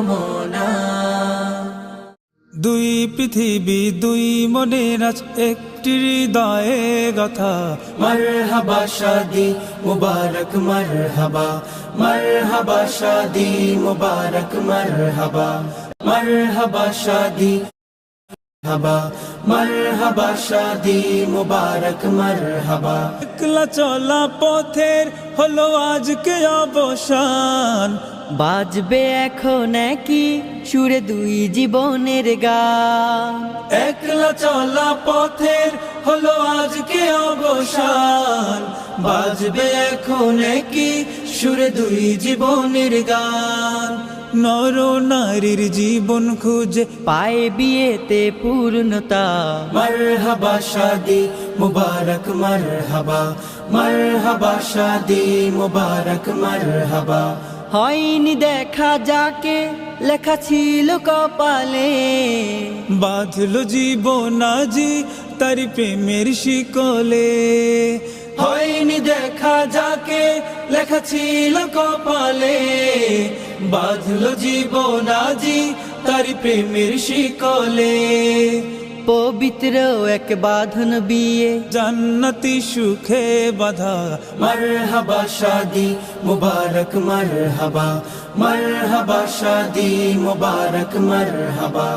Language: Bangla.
কামনা। দুই পৃথিবী দুই মনের আজ একটি হৃদয়ে গাথা। মারহাবা শাদি মুবারক মারহাবা, মারহাবা শাদি মুবারক মারহাবা, মারহাবা শাদি হাবা, মারহাবা শাদি মুবারক মারহাবা। একলা চলা পথের হলো আজকে অবসান, বাজবে এখন কি সুরে দুই জীবনের গান। একলা চলা পথের হলো আজকে অবসান, বাজবে এখন কি সুরে দুই জীবনের গান। নর নারীর জীবন খুঁজে পায় বিয়েতে পূর্ণতা। মারহাবা শাদি মুবারক মারহাবা, মারহাবা শাদি মুবারক মারহাবা। হয়নি দেখা যাকে লেখা ছিল কপালে, বাঁধলো জীবন আজি তার প্রেমের শিকলে। হয়নি দেখা যাকে লেখা ছিল কপালে, বাঁধলো জীবন আজি তার প্রেমের শিকলে। পবিত্র এক বাঁধন বিয়ে জান্নাতি সুখে বাঁধা। মারহাবা শাদি মুবারক মারহাবা, মারহাবা শাদি মুবারক মারহাবা।